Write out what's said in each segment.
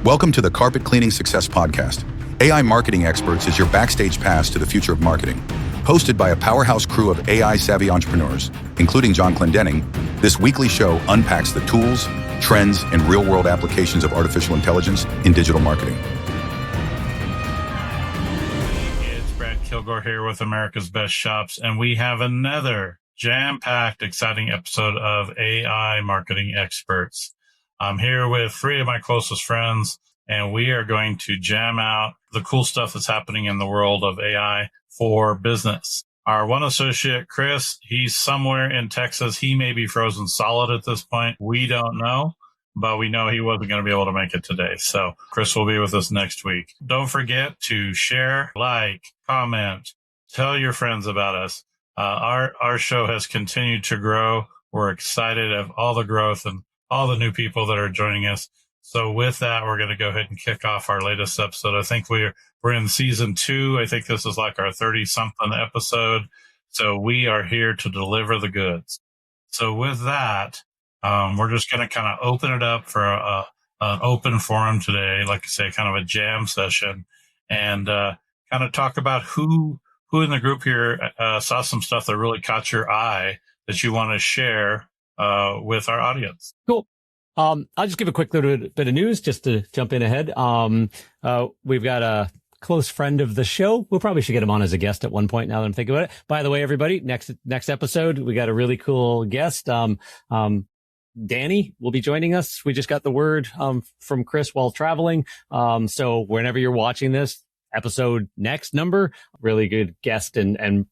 Welcome to the Carpet Cleaning Success Podcast. AI Marketing Experts is your backstage pass to the future of marketing. Hosted by a powerhouse crew of AI-savvy entrepreneurs, including John Clendenning, this weekly show unpacks the tools, trends, and real-world applications of artificial intelligence in digital marketing. It's Brad Kilgore here with America's Best Shops, and we have another jam-packed, exciting episode of AI Marketing Experts. I'm here with three of my closest friends, and we are going to jam out the cool stuff that's happening in the world of AI for business. Our one associate, Chris, he's somewhere in Texas. He may be frozen solid at this point. We don't know, but we know he wasn't going to be able to make it today. So Chris will be with us next week. Don't forget to share, like, comment, tell your friends about us. Our show has continued to grow. We're excited of all the growth and all the new people that are joining us. So with that, we're going to go ahead and kick off our latest episode. I think we're in season 2. I think this is like our 30-something episode. So we are here to deliver the goods. So with that, we're just going to kind of open it up for an open forum today, like I say, kind of a jam session, and kind of talk about who in the group here saw some stuff that really caught your eye that you want to share with our audience. Cool. I'll just give a quick little bit of news just to jump in ahead. We've got a close friend of the show. We probably should get him on as a guest at one point now that I'm thinking about it. By the way, everybody, next episode, we got a really cool guest. Danny will be joining us. We just got the word from Chris while traveling. So whenever you're watching this episode, next number, really good guest and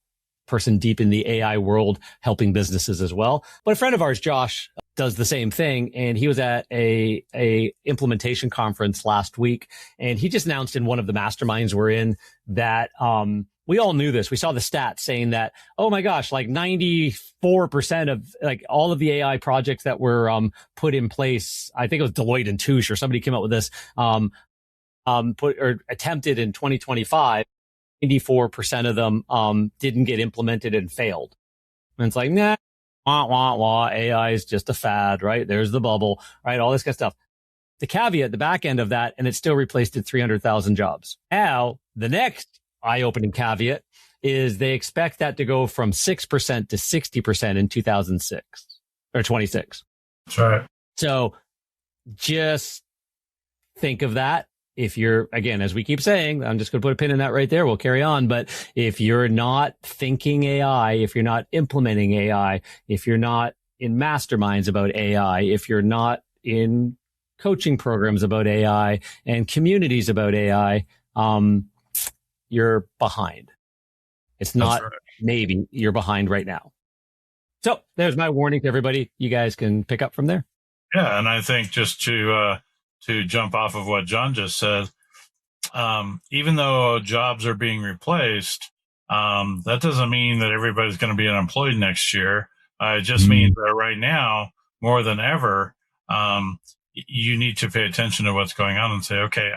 person deep in the AI world, helping businesses as well. But a friend of ours, Josh, does the same thing. And he was at a implementation conference last week. And he just announced in one of the masterminds we're in that, we all knew this. We saw the stats saying that, oh my gosh, like 94% of like all of the AI projects that were, put in place, I think it was Deloitte and Touche or somebody came up with this, attempted in 2025. 94% of them didn't get implemented and failed. And it's like, nah, AI is just a fad, right? There's the bubble, right? All this kind of stuff. The caveat, the back end of that, and it still replaced 300,000 jobs. Now, the next eye-opening caveat is they expect that to go from 6% to 60% in 2006 or 26. That's right. So just think of that. If you're, again, as we keep saying, I'm just going to put a pin in that right there. We'll carry on. But if you're not thinking AI, if you're not implementing AI, if you're not in masterminds about AI, if you're not in coaching programs about AI and communities about AI, you're behind. It's not maybe, you're behind right now. So there's my warning to everybody. You guys can pick up from there. Yeah. And I think just to jump off of what John just said, even though jobs are being replaced, that doesn't mean that everybody's going to be unemployed next year. It just means that right now, more than ever, you need to pay attention to what's going on and say, okay,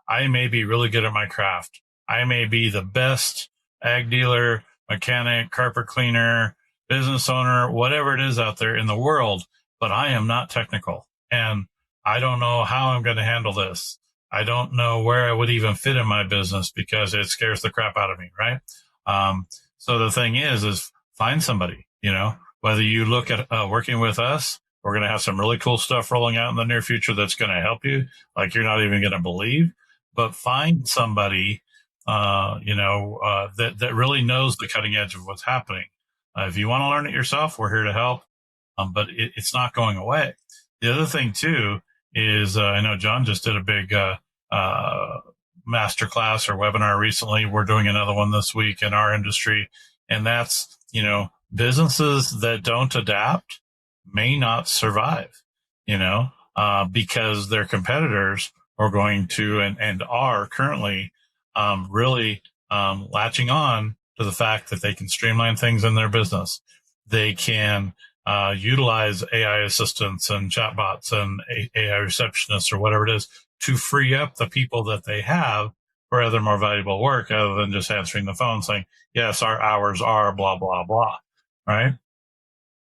I may be really good at my craft. I may be the best ag dealer, mechanic, carpet cleaner, business owner, whatever it is out there in the world, but I am not technical. And I don't know how I'm going to handle this. I don't know where I would even fit in my business because it scares the crap out of me, right? So the thing is find somebody, whether you look at working with us, we're going to have some really cool stuff rolling out in the near future that's going to help you, like you're not even going to believe, but find somebody, that really knows the cutting edge of what's happening. If you want to learn it yourself, we're here to help, but it's not going away. The other thing too, is I know John just did a big masterclass or webinar recently. We're doing another one this week in our industry. And that's, businesses that don't adapt may not survive, because their competitors are going to and are currently really latching on to the fact that they can streamline things in their business. They can utilize AI assistants and chatbots and AI receptionists or whatever it is to free up the people that they have for other more valuable work other than just answering the phone saying, yes, our hours are blah, blah, blah. Right.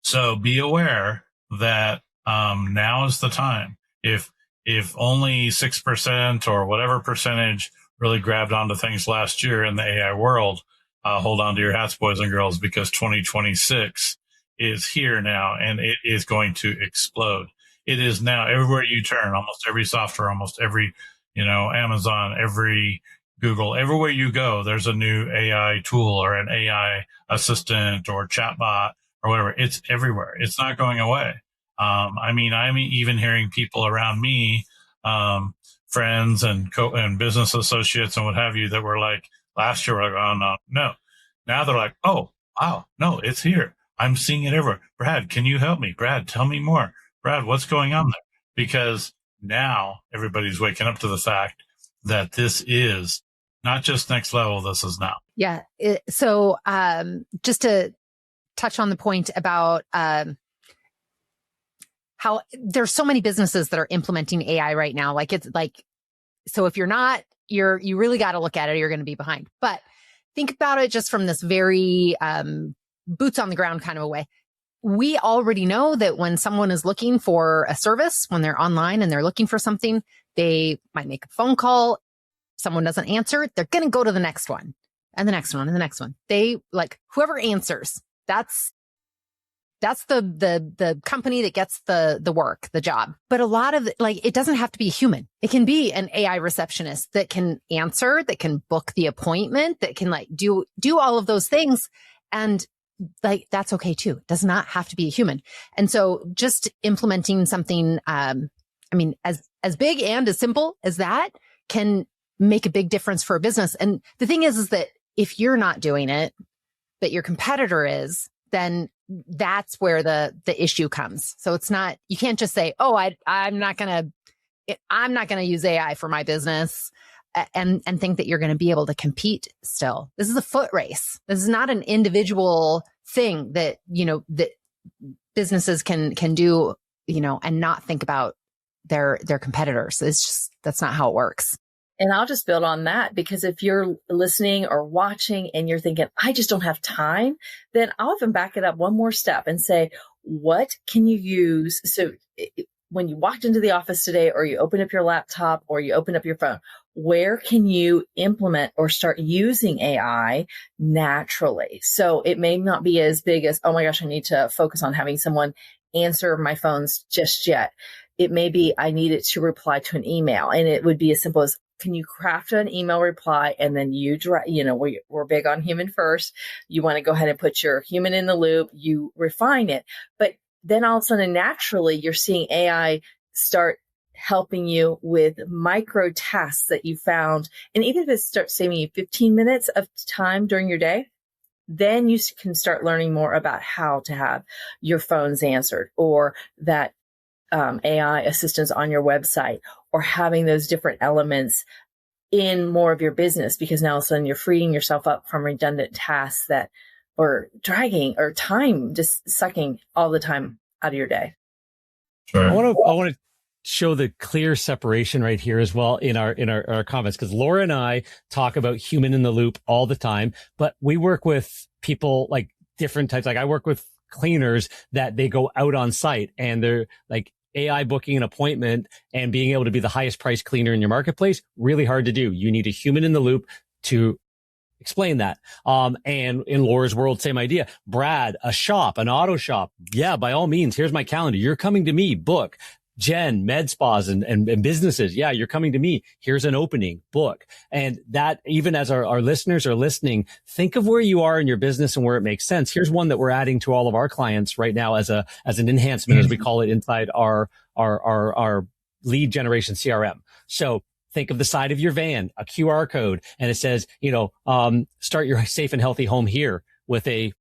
So be aware that now is the time. If if only 6% or whatever percentage really grabbed onto things last year in the AI world, hold on to your hats, boys and girls, because 2026 is here now and it is going to explode. It is now everywhere you turn, almost every software, almost every, Amazon, every Google, everywhere you go, there's a new AI tool or an AI assistant or chatbot or whatever. It's everywhere. It's not going away. I'm even hearing people around me, friends and business associates and what have you, that were like last year, were like, oh no. Now they're like, oh wow, no, it's here. I'm seeing it everywhere. Brad, can you help me? Brad, tell me more. Brad, what's going on there? Because now everybody's waking up to the fact that this is not just next level. This is now. Yeah. So just to touch on the point about how there's so many businesses that are implementing AI right now. So if you're not, you really got to look at it, or you're going to be behind. But think about it just from this very boots on the ground kind of a way. We already know that when someone is looking for a service, when they're online and they're looking for something, they might make a phone call. Someone doesn't answer, they're going to go to the next one and the next one and the next one. They whoever answers, that's the company that gets the work, the job. But a lot of it doesn't have to be a human. It can be an AI receptionist that can answer, that can book the appointment, that can do all of those things. And that's okay too. It does not have to be a human. And so just implementing something, as big and as simple as that can make a big difference for a business. And the thing is that if you're not doing it, but your competitor is, then that's where the issue comes. So it's not, you can't just say, oh, I'm not going to use AI for my business and think that you're going to be able to compete still. This is a foot race. This is not an individual thing that, that businesses can do, and not think about their competitors. It's just, that's not how it works. And I'll just build on that, because if you're listening or watching and you're thinking, I just don't have time, then I'll even back it up one more step and say, what can you use? So when you walked into the office today, or you open up your laptop, or you open up your phone, where can you implement or start using AI naturally? So it may not be as big as, oh my gosh, I need to focus on having someone answer my phones just yet. It may be, I need it to reply to an email, and it would be as simple as, can you craft an email reply? And then we're big on human first. You want to go ahead and put your human in the loop, you refine it. But then all of a sudden, naturally, you're seeing AI start helping you with micro tasks that you found. And even if it starts saving you 15 minutes of time during your day, then you can start learning more about how to have your phones answered, or that AI assistance on your website, or having those different elements in more of your business, because now all of a sudden you're freeing yourself up from redundant tasks that are dragging, or time just sucking all the time out of your day. Sure. I want to show the clear separation right here as well in our comments, because Laura and I talk about human in the loop all the time, but we work with people like different types. Like I work with cleaners that they go out on site, and they're like, AI booking an appointment and being able to be the highest priced cleaner in your marketplace, really hard to do. You need a human in the loop to explain that. And in Laura's world, same idea. Brad, a shop, an auto shop. Yeah, by all means, here's my calendar. You're coming to me, book. Jen, med spas and businesses. Yeah, you're coming to me. Here's an opening, book. And that, even as our listeners are listening, think of where you are in your business and where it makes sense. Here's one that we're adding to all of our clients right now as an enhancement, as we call it, inside our lead generation CRM. So think of the side of your van, a QR code, and it says, start your safe and healthy home here, with a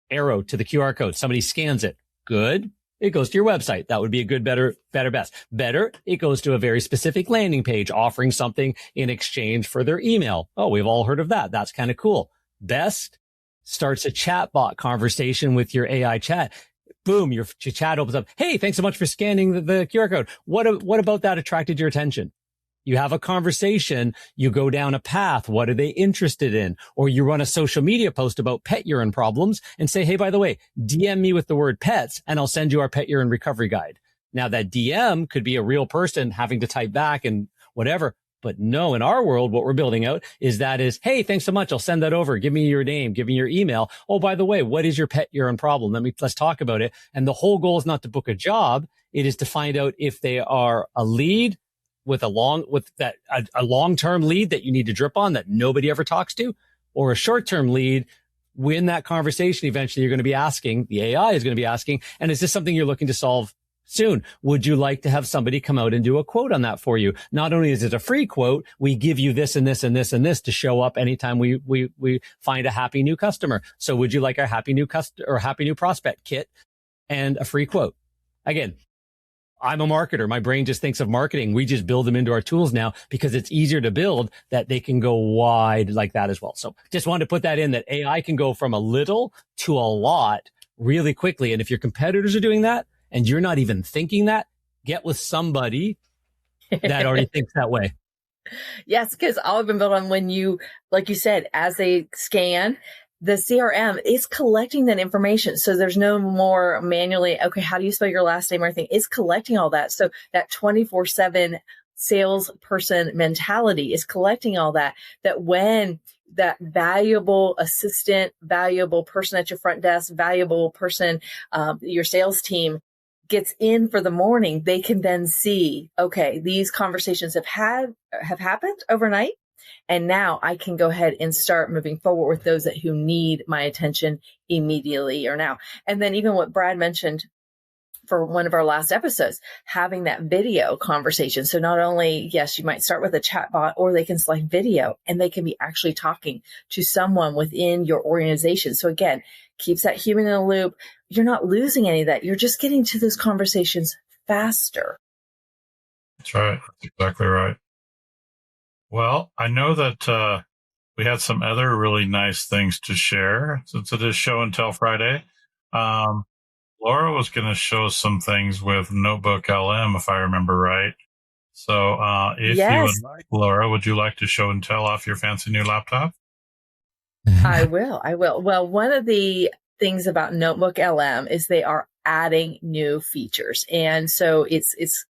arrow to the QR code. Somebody scans it. Good. It goes to your website. That would be a good, better, best. Better, it goes to a very specific landing page offering something in exchange for their email. Oh, we've all heard of that. That's kind of cool. Best, starts a chatbot conversation with your AI chat. Boom, your chat opens up. Hey, thanks so much for scanning the QR code. What about that attracted your attention? You have a conversation, you go down a path. What are they interested in? Or you run a social media post about pet urine problems and say, hey, by the way, DM me with the word pets and I'll send you our pet urine recovery guide. Now that DM could be a real person having to type back and whatever. But no, in our world, what we're building out is, hey, thanks so much. I'll send that over. Give me your name. Give me your email. Oh, by the way, what is your pet urine problem? Let's talk about it. And the whole goal is not to book a job. It is to find out if they are a lead with a long-term lead that you need to drip on that nobody ever talks to, or a short-term lead. When that conversation, eventually you're going to be asking, the AI is going to be asking, and is this something you're looking to solve soon? Would you like to have somebody come out and do a quote on that for you? Not only is it a free quote, we give you this and this and this and this to show up anytime we find a happy new customer. So would you like our happy new happy new prospect kit and a free quote? Again, I'm a marketer. My brain just thinks of marketing. We just build them into our tools now because it's easier to build that they can go wide like that as well. So just wanted to put that in, that AI can go from a little to a lot really quickly. And if your competitors are doing that, and you're not even thinking that, get with somebody that already thinks that way. Yes, because I've been built on when you, like you said, as they scan, the CRM is collecting that information. So there's no more manually, okay, how do you spell your last name or anything? It's collecting all that. So that 24/7 salesperson mentality is collecting all that when that valuable assistant, valuable person at your front desk, valuable person, your sales team gets in for the morning, they can then see, okay, these conversations have happened overnight. And now I can go ahead and start moving forward with those who need my attention immediately or now. And then even what Brad mentioned for one of our last episodes, having that video conversation. So not only, yes, you might start with a chatbot, or they can select video and they can be actually talking to someone within your organization. So again, keeps that human in the loop. You're not losing any of that. You're just getting to those conversations faster. That's right. That's exactly right. Well, I know that we had some other really nice things to share since it is Show and Tell Friday. Laura was going to show some things with NotebookLM, if I remember right. So if you would like, Laura, would you like to show and tell off your fancy new laptop? I will. Well, one of the things about NotebookLM is they are adding new features. And so it's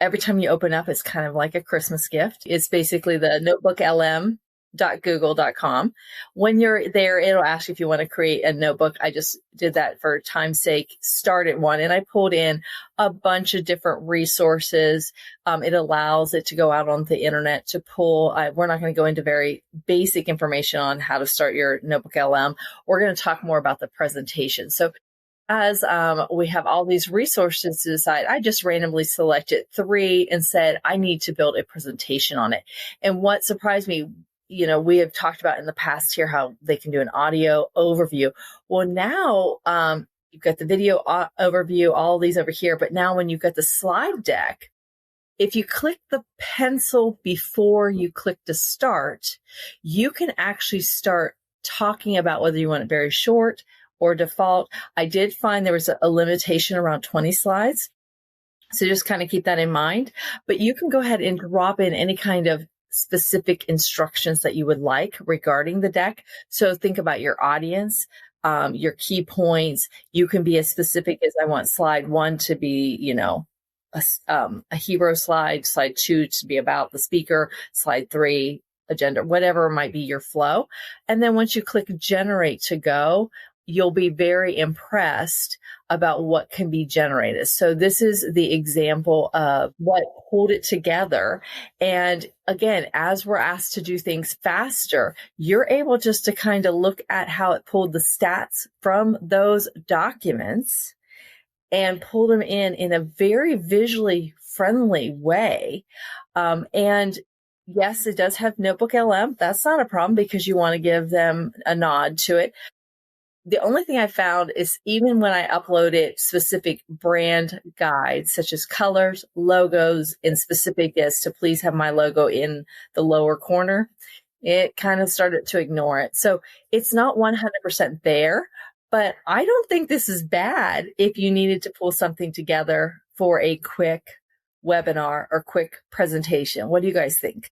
every time you open up, it's kind of like a Christmas gift. It's basically the NotebookLM.google.com. When you're there, it'll ask you if you want to create a notebook. I just did that for time's sake, started one, and I pulled in a bunch of different resources. It allows it to go out on the internet to pull. We're not going to go into very basic information on how to start your NotebookLM. We're going to talk more about the presentation. So as we have all these resources to decide, I just randomly selected 3 and said, I need to build a presentation on it. And what surprised me, we have talked about in the past here how they can do an audio overview. Well, now you've got the video overview, all these over here. But now when you've got the slide deck, if you click the pencil before you click to start, you can actually start talking about whether you want it very short or default. I did find there was a limitation around 20 slides. So just kind of keep that in mind. But you can go ahead and drop in any kind of specific instructions that you would like regarding the deck. So think about your audience, your key points. You can be as specific as, I want slide 1 to be, a hero slide 2 to be about the speaker, slide 3, agenda, whatever might be your flow. And then once you click generate to go, you'll be very impressed about what can be generated. So this is the example of what pulled it together. And again, as we're asked to do things faster, you're able just to kind of look at how it pulled the stats from those documents and pull them in a very visually friendly way. And yes, it does have NotebookLM. That's not a problem because you want to give them a nod to it. The only thing I found is even when I uploaded specific brand guides, such as colors, logos, and specific as to please have my logo in the lower corner, it kind of started to ignore it. So it's not 100% there, but I don't think this is bad if you needed to pull something together for a quick webinar or quick presentation. What do you guys think?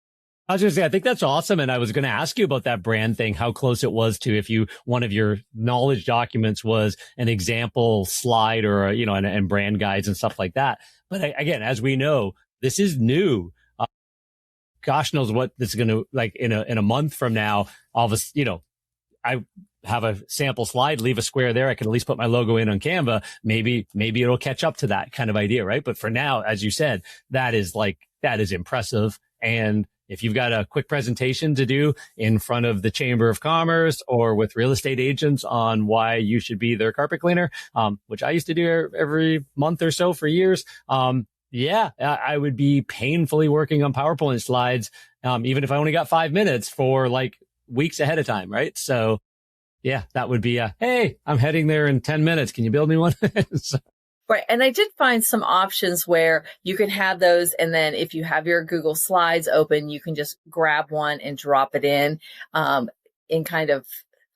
I was going to say, I think that's awesome. And I was going to ask you about that brand thing, how close it was to if one of your knowledge documents was an example slide or, and brand guides and stuff like that. But again, as we know, this is new. Gosh knows what this is going to like in a month from now. All of us, I have a sample slide, leave a square there. I can at least put my logo in on Canva. Maybe it'll catch up to that kind of idea. Right. But for now, as you said, that is impressive. And if you've got a quick presentation to do in front of the Chamber of Commerce or with real estate agents on why you should be their carpet cleaner, which I used to do every month or so for years. I would be painfully working on PowerPoint slides, even if I only got 5 minutes for like weeks ahead of time. Right. So yeah, that would be hey, I'm heading there in 10 minutes. Can you build me one? So, right. And I did find some options where you can have those. And then if you have your Google Slides open, you can just grab one and drop it in kind of,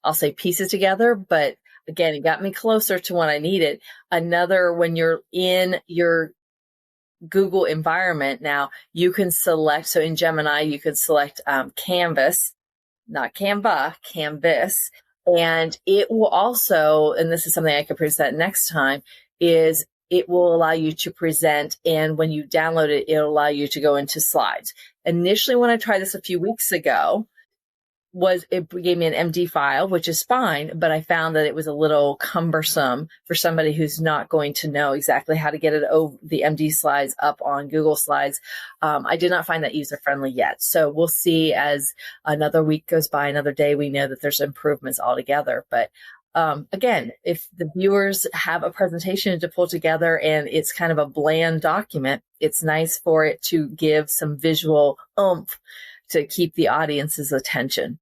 I'll say pieces together. But again, it got me closer to what I needed. Another, when you're in your Google environment now, you can select. So in Gemini, you can select Canvas, not Canva, Canvas. And it will also, and this is something I could present next time, is it will allow you to present. And when you download it, it'll allow you to go into slides. Initially, when I tried this a few weeks ago, it gave me an MD file, which is fine, but I found that it was a little cumbersome for somebody who's not going to know exactly how to get the MD slides up on Google Slides. I did not find that user friendly yet. So we'll see as another week goes by, another day, we know that there's improvements altogether. But again, if the viewers have a presentation to pull together and it's kind of a bland document, it's nice for it to give some visual oomph to keep the audience's attention.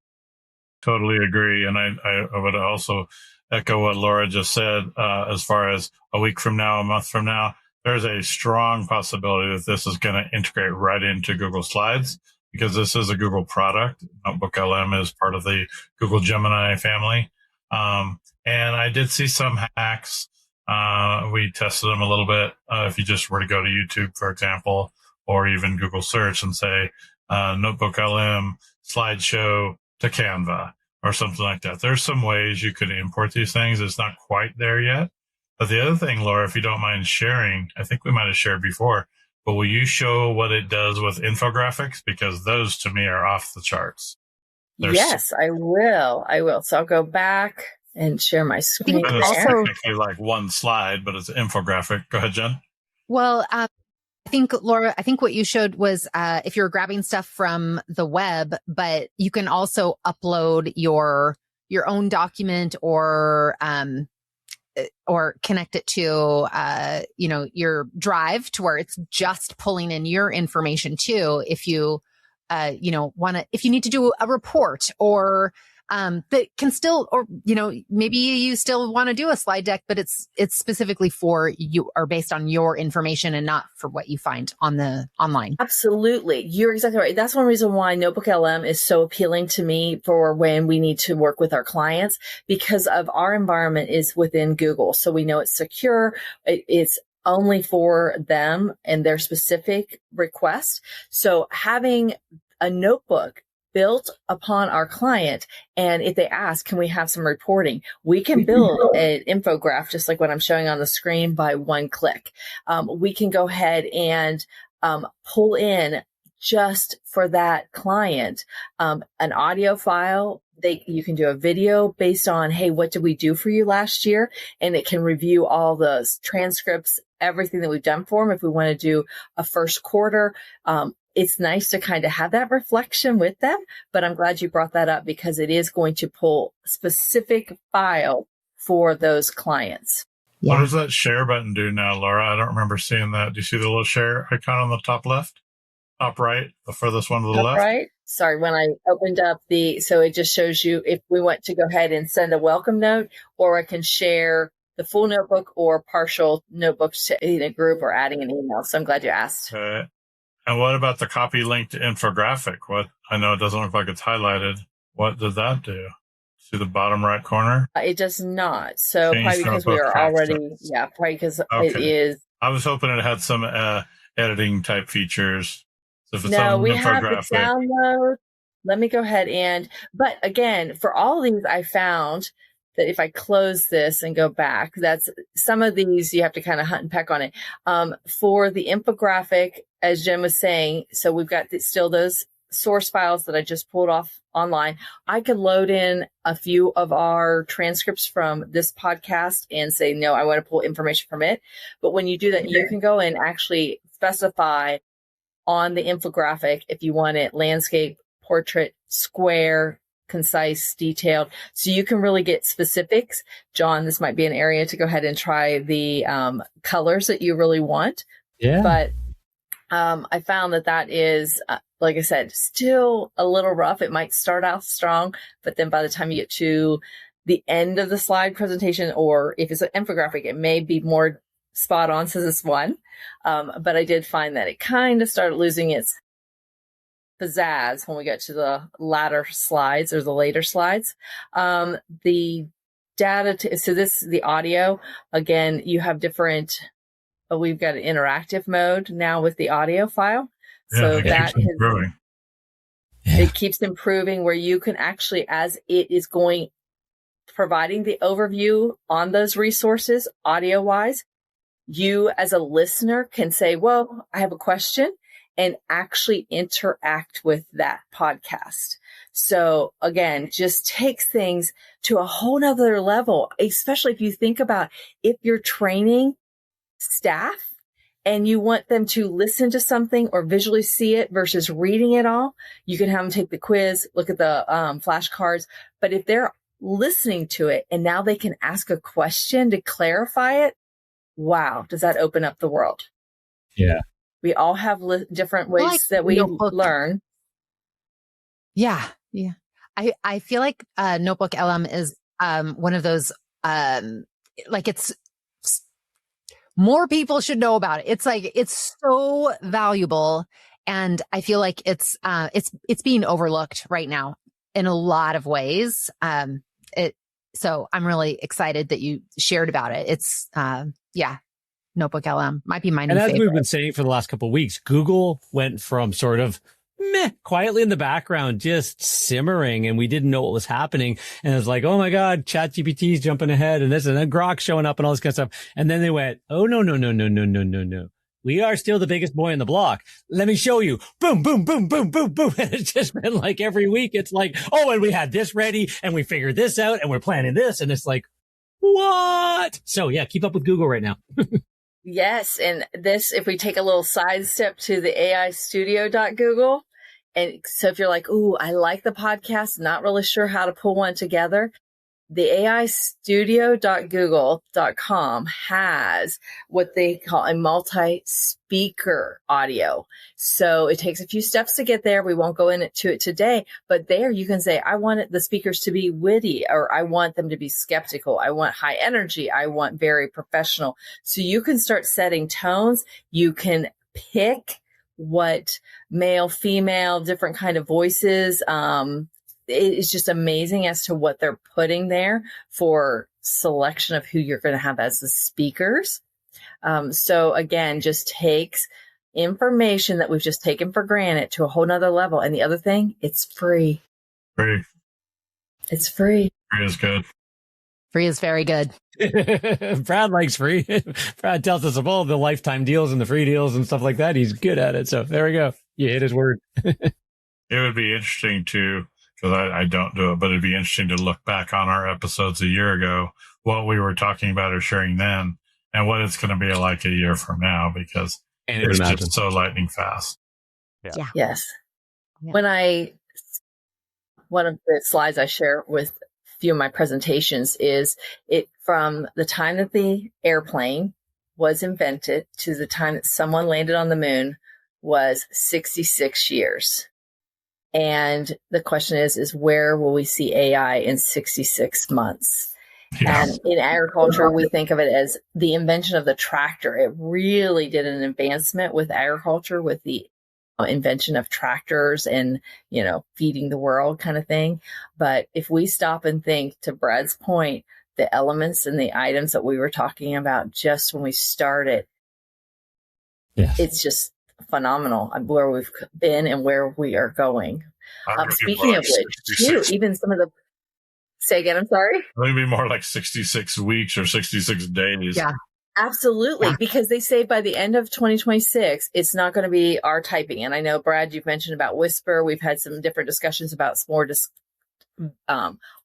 Totally agree. And I would also echo what Laura just said, as far as a week from now, a month from now, there's a strong possibility that this is going to integrate right into Google Slides because this is a Google product. NotebookLM is part of the Google Gemini family. And I did see some hacks. We tested them a little bit. If you just were to go to YouTube, for example, or even Google search and say, NotebookLM slideshow to Canva or something like that. There's some ways you could import these things. It's not quite there yet. But the other thing, Laura, if you don't mind sharing, I think we might have shared before, but will you show what it does with infographics? Because those to me are off the charts. Yes, I will. So I'll go back and share my screen. And it's technically like one slide, but it's an infographic. Go ahead, Jen. Well, I think, Laura, what you showed was if you're grabbing stuff from the web, but you can also upload your own document or connect it to, your drive to where it's just pulling in your information too. If you, if you need to do a report or that can still, or, maybe you still want to do a slide deck, but it's specifically for you or based on your information and not for what you find online. Absolutely. You're exactly right. That's one reason why NotebookLM is so appealing to me for when we need to work with our clients, because of our environment is within Google. So we know it's secure. It's only for them and their specific request. So having a notebook built upon our client, and if they ask, can we have some reporting? We can build an infographic just like what I'm showing on the screen by one click. We can go ahead and pull in just for that client an audio file. You can do a video based on, hey, what did we do for you last year? And it can review all the transcripts, everything that we've done for them. If we want to do a first quarter, it's nice to kind of have that reflection with them, but I'm glad you brought that up because it is going to pull specific file for those clients. Yeah. What does that share button do now, Laura? I don't remember seeing that. Do you see the little share icon on the top left? Top right, the furthest one to the left? Right. Sorry, when I opened up so it just shows you if we want to go ahead and send a welcome note, or I can share the full notebook or partial notebooks in a group or adding an email. So I'm glad you asked. Okay. And what about the copy linked infographic? I know it doesn't look like it's highlighted. What does that do? See the bottom right corner? It does not. So probably because we are already, probably because it is. I was hoping it had some editing type features. So if it's No, on we an have the infographic, download. Let me go ahead but again, for all of these, I found that if I close this and go back, that's some of these you have to kind of hunt and peck on it. For the infographic, as Jen was saying, so we've got still those source files that I just pulled off online. I could load in a few of our transcripts from this podcast and say, no, I want to pull information from it. But when you do that, you can go and actually specify on the infographic if you want it landscape, portrait, square, concise, detailed. So you can really get specifics. John, this might be an area to go ahead and try the colors that you really want. Yeah. But I found that is, like I said, still a little rough. It might start out strong, but then by the time you get to the end of the slide presentation, or if it's an infographic, it may be more spot on since it's one. But I did find that it kind of started losing its pizzazz when we got to the latter slides or the later slides. The data, so this is the audio. Again, you have different, we've got an interactive mode now with the audio file. So that it keeps improving where you can actually, as it is going, providing the overview on those resources audio wise, you as a listener can say, well, I have a question, and actually interact with that podcast. So again, just takes things to a whole nother level, especially if you think about if you're training staff and you want them to listen to something or visually see it versus reading it all, you can have them take the quiz, look at the flashcards. But if they're listening to it and now they can ask a question to clarify it, wow, does that open up the world? Yeah. We all have different ways that we learn. Yeah. Yeah. I feel like Notebook LM is one of those, like it's more people should know about it. It's like, it's so valuable. And I feel like it's being overlooked right now in a lot of ways. So I'm really excited that you shared about it. It's, Notebook LM might be my new favorite. And as we've been saying for the last couple of weeks, Google went from sort of quietly in the background, just simmering, and we didn't know what was happening. And it was like, oh my God, ChatGPT is jumping ahead, and this and then Grok showing up and all this kind of stuff. And then they went, oh no. We are still the biggest boy in the block. Let me show you. Boom, boom, boom, boom, boom, boom. And it's just been like every week. It's like, oh, and we had this ready and we figured this out and we're planning this. And it's like, what? So yeah, keep up with Google right now. Yes. And this, if we take a little sidestep to the AI Studio.Google. And so if you're like, ooh, I like the podcast, not really sure how to pull one together, the AI Studio.Google.com has what they call a multi-speaker audio. So it takes a few steps to get there. We won't go into it today, but there you can say, I want the speakers to be witty, or I want them to be skeptical. I want high energy. I want very professional. So you can start setting tones. You can pick what male, female, different kind of voices, it is just amazing as to what they're putting there for selection of who you're going to have as the speakers. So again, just takes information that we've just taken for granted to a whole nother level. And the other thing, it's free. Free. It's free. Free is good. Free is very good. Brad likes free. Brad tells us of all the lifetime deals and the free deals and stuff like that. He's good at it. So there we go. You hit his word. It would be interesting to, because I don't do it, but it'd be interesting to look back on our episodes a year ago, what we were talking about or sharing then, and what it's going to be like a year from now, because it's just so lightning fast. Yeah. Yes. Yeah. One of the slides I share with a few of my presentations is it from the time that the airplane was invented to the time that someone landed on the moon was 66 years. And the question is where will we see AI in 66 months? Yeah. And in agriculture, we think of it as the invention of the tractor. It really did an advancement with agriculture, with the invention of tractors and, feeding the world kind of thing. But if we stop and think, to Brad's point, the elements and the items that we were talking about just when we started, yes. It's just phenomenal where we've been and where we are going. Speaking of which, too, even some of the, say again, I'm sorry? Maybe more like 66 weeks or 66 days. Yeah. Absolutely, because they say by the end of 2026, it's not going to be our typing. And I know, Brad, you've mentioned about Whisper. We've had some different discussions about some more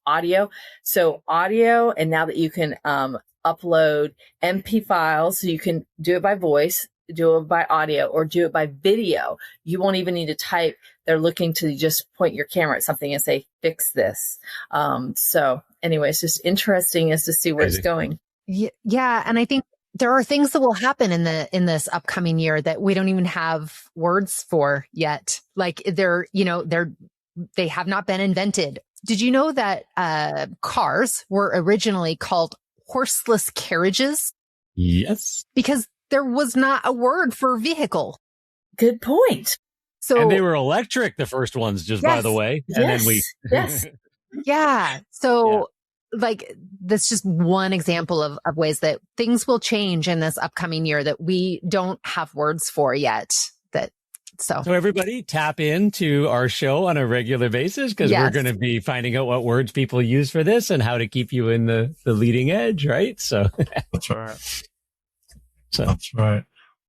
audio. So audio, and now that you can upload MP files, so you can do it by voice, do it by audio, or do it by video. You won't even need to type. They're looking to just point your camera at something and say, fix this. So anyway, it's just interesting as to see where it's going. Yeah. And I think there are things that will happen in this upcoming year that we don't even have words for yet. Like they have not been invented. Did you know that cars were originally called horseless carriages? Yes. Because there was not a word for vehicle. Good point. So, and they were electric, the first ones, just by the way. And then we. Yes. Yeah. So like that's just one example of ways that things will change in this upcoming year that we don't have words for yet. So everybody tap into our show on a regular basis, because we're going to be finding out what words people use for this and how to keep you in the leading edge, right? So that's right. That's right.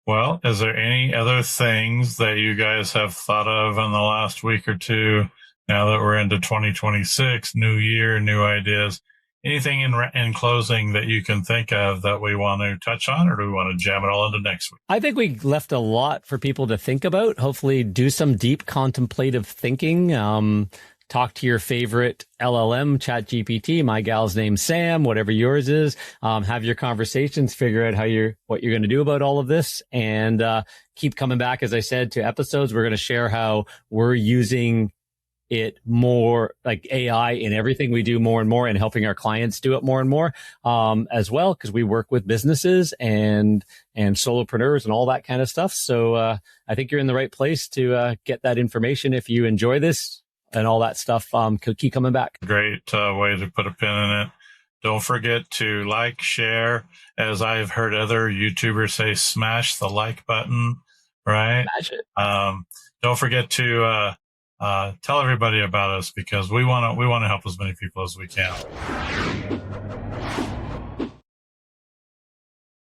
Well, is there any other things that you guys have thought of in the last week or two, now that we're into 2026, new year, new ideas? Anything in closing that you can think of that we want to touch on, or do we want to jam it all into next week? I think we left a lot for people to think about. Hopefully do some deep contemplative thinking. Talk to your favorite LLM, ChatGPT. My gal's name's Sam, whatever yours is. Have your conversations, figure out what you're going to do about all of this, and keep coming back, as I said, to episodes. We're going to share how we're using it more, like AI, in everything we do more and more, and helping our clients do it more and more as well, because we work with businesses and solopreneurs and all that kind of stuff. So I think you're in the right place to get that information if you enjoy this and all that stuff. Keep coming back. Great way to put a pin in it. Don't forget to like, share. As I've heard other YouTubers say, smash the like button, right? Smash it. Don't forget to tell everybody about us, because we want to help as many people as we can.